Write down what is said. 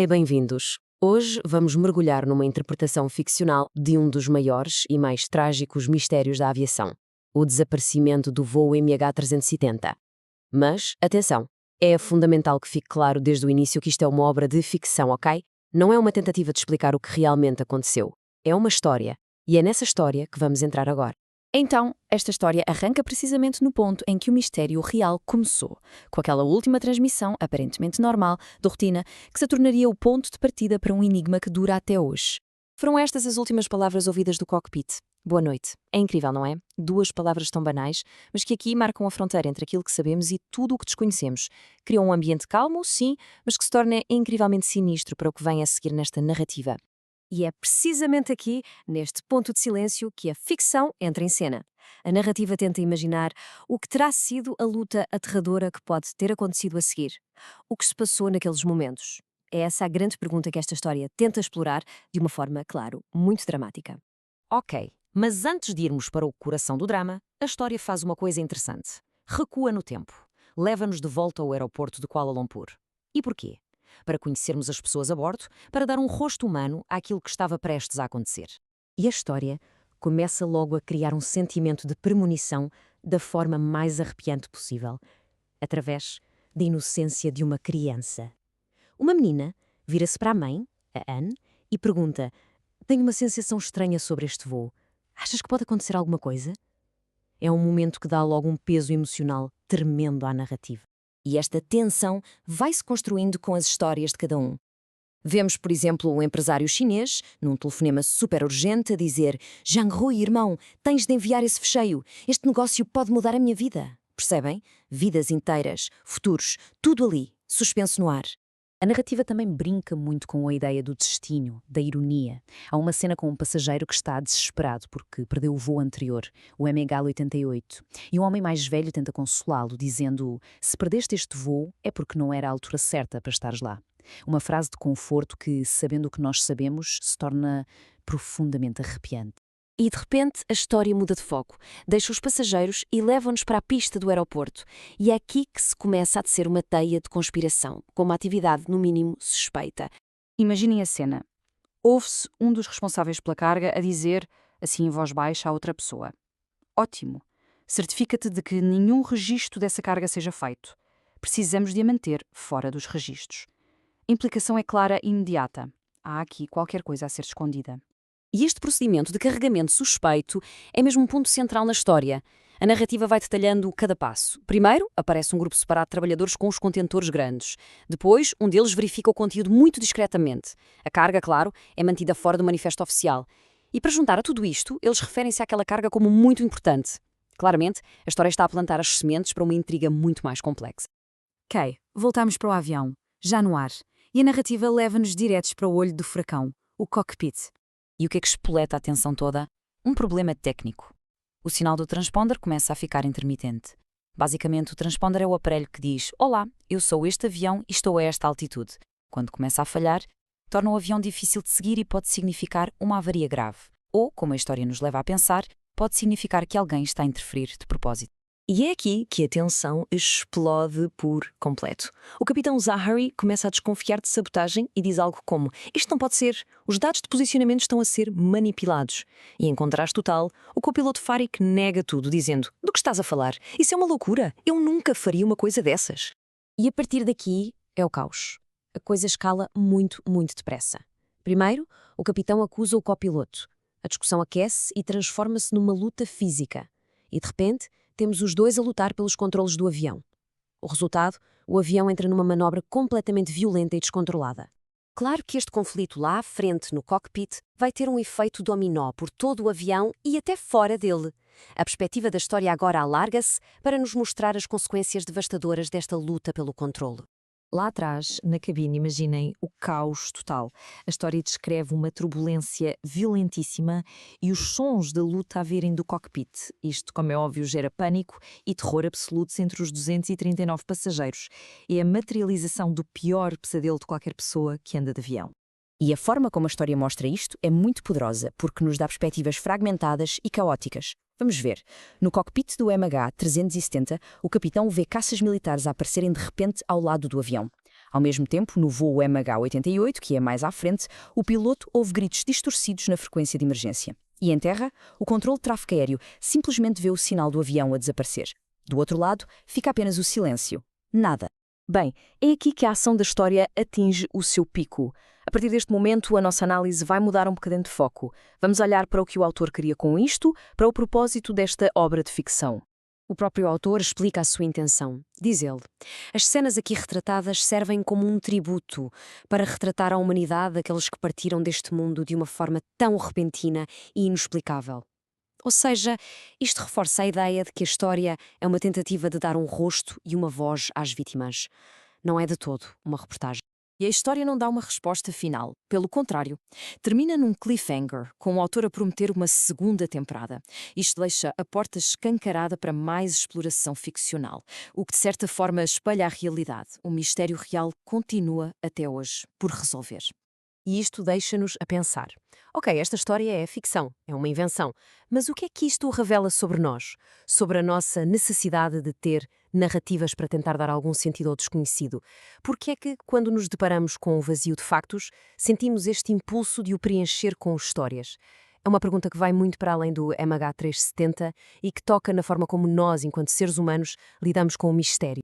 Olá e bem-vindos. Hoje vamos mergulhar numa interpretação ficcional de um dos maiores e mais trágicos mistérios da aviação, o desaparecimento do voo MH370. Mas, atenção, é fundamental que fique claro desde o início que isto é uma obra de ficção, ok? Não é uma tentativa de explicar o que realmente aconteceu. É uma história, e é nessa história que vamos entrar agora. Então, esta história arranca precisamente no ponto em que o mistério real começou, com aquela última transmissão, aparentemente normal, de rotina, que se tornaria o ponto de partida para um enigma que dura até hoje. Foram estas as últimas palavras ouvidas do cockpit. Boa noite. É incrível, não é? Duas palavras tão banais, mas que aqui marcam a fronteira entre aquilo que sabemos e tudo o que desconhecemos. Criam um ambiente calmo, sim, mas que se torna incrivelmente sinistro para o que vem a seguir nesta narrativa. E é precisamente aqui, neste ponto de silêncio, que a ficção entra em cena. A narrativa tenta imaginar o que terá sido a luta aterradora que pode ter acontecido a seguir. O que se passou naqueles momentos? É essa a grande pergunta que esta história tenta explorar de uma forma, claro, muito dramática. Ok, mas antes de irmos para o coração do drama, a história faz uma coisa interessante. Recua no tempo. Leva-nos de volta ao aeroporto de Kuala Lumpur. E porquê? Para conhecermos as pessoas a bordo, para dar um rosto humano àquilo que estava prestes a acontecer. E a história começa logo a criar um sentimento de premonição da forma mais arrepiante possível, através da inocência de uma criança. Uma menina vira-se para a mãe, a Anne, e pergunta: "Tenho uma sensação estranha sobre este voo. Achas que pode acontecer alguma coisa?" É um momento que dá logo um peso emocional tremendo à narrativa. E esta tensão vai-se construindo com as histórias de cada um. Vemos, por exemplo, um empresário chinês, num telefonema super urgente, a dizer: "Zhang Rui, irmão, tens de enviar esse fecheio. Este negócio pode mudar a minha vida." Percebem? Vidas inteiras, futuros, tudo ali, suspenso no ar. A narrativa também brinca muito com a ideia do destino, da ironia. Há uma cena com um passageiro que está desesperado porque perdeu o voo anterior, o MH88, e um homem mais velho tenta consolá-lo, dizendo: "Se perdeste este voo, é porque não era a altura certa para estares lá." Uma frase de conforto que, sabendo o que nós sabemos, se torna profundamente arrepiante. E de repente a história muda de foco, deixa os passageiros e leva-nos para a pista do aeroporto. E é aqui que se começa a tecer uma teia de conspiração, com uma atividade no mínimo suspeita. Imaginem a cena. Ouve-se um dos responsáveis pela carga a dizer, assim em voz baixa, à outra pessoa: "Ótimo, certifica-te de que nenhum registro dessa carga seja feito. Precisamos de a manter fora dos registros." A implicação é clara e imediata. Há aqui qualquer coisa a ser escondida. E este procedimento de carregamento suspeito é mesmo um ponto central na história. A narrativa vai detalhando cada passo. Primeiro, aparece um grupo separado de trabalhadores com os contentores grandes. Depois, um deles verifica o conteúdo muito discretamente. A carga, claro, é mantida fora do manifesto oficial. E para juntar a tudo isto, eles referem-se àquela carga como muito importante. Claramente, a história está a plantar as sementes para uma intriga muito mais complexa. Ok, voltamos para o avião, já no ar. E a narrativa leva-nos diretos para o olho do furacão, o cockpit. E o que é que espoleta a atenção toda? Um problema técnico. O sinal do transponder começa a ficar intermitente. Basicamente, o transponder é o aparelho que diz: "Olá, eu sou este avião e estou a esta altitude." Quando começa a falhar, torna o avião difícil de seguir e pode significar uma avaria grave. Ou, como a história nos leva a pensar, pode significar que alguém está a interferir de propósito. E é aqui que a tensão explode por completo. O capitão Zahari começa a desconfiar de sabotagem e diz algo como: "Isto não pode ser, os dados de posicionamento estão a ser manipulados." E em contraste total, o copiloto Farik nega tudo, dizendo: "Do que estás a falar? Isso é uma loucura, eu nunca faria uma coisa dessas." E a partir daqui é o caos. A coisa escala muito, muito depressa. Primeiro, o capitão acusa o copiloto. A discussão aquece e transforma-se numa luta física. E de repente, temos os dois a lutar pelos controlos do avião. O resultado, o avião entra numa manobra completamente violenta e descontrolada. Claro que este conflito lá à frente, no cockpit, vai ter um efeito dominó por todo o avião e até fora dele. A perspectiva da história agora alarga-se para nos mostrar as consequências devastadoras desta luta pelo controlo. Lá atrás, na cabine, imaginem o caos total. A história descreve uma turbulência violentíssima e os sons da luta a virem do cockpit. Isto, como é óbvio, gera pânico e terror absolutos entre os 239 passageiros. É a materialização do pior pesadelo de qualquer pessoa que anda de avião. E a forma como a história mostra isto é muito poderosa, porque nos dá perspectivas fragmentadas e caóticas. Vamos ver. No cockpit do MH370, o capitão vê caças militares a aparecerem de repente ao lado do avião. Ao mesmo tempo, no voo MH88, que é mais à frente, o piloto ouve gritos distorcidos na frequência de emergência. E em terra, o controle de tráfego aéreo simplesmente vê o sinal do avião a desaparecer. Do outro lado, fica apenas o silêncio. Nada. Bem, é aqui que a ação da história atinge o seu pico. A partir deste momento, a nossa análise vai mudar um bocadinho de foco. Vamos olhar para o que o autor queria com isto, para o propósito desta obra de ficção. O próprio autor explica a sua intenção. Diz ele: as cenas aqui retratadas servem como um tributo para retratar a humanidade daqueles que partiram deste mundo de uma forma tão repentina e inexplicável. Ou seja, isto reforça a ideia de que a história é uma tentativa de dar um rosto e uma voz às vítimas. Não é de todo uma reportagem. E a história não dá uma resposta final. Pelo contrário, termina num cliffhanger, com o autor a prometer uma segunda temporada. Isto deixa a porta escancarada para mais exploração ficcional, o que de certa forma espelha a realidade. O mistério real continua até hoje por resolver. E isto deixa-nos a pensar. Ok, esta história é ficção, é uma invenção, mas o que é que isto revela sobre nós? Sobre a nossa necessidade de ter narrativas para tentar dar algum sentido ao desconhecido? Porque é que, quando nos deparamos com o vazio de factos, sentimos este impulso de o preencher com histórias? É uma pergunta que vai muito para além do MH370 e que toca na forma como nós, enquanto seres humanos, lidamos com o mistério.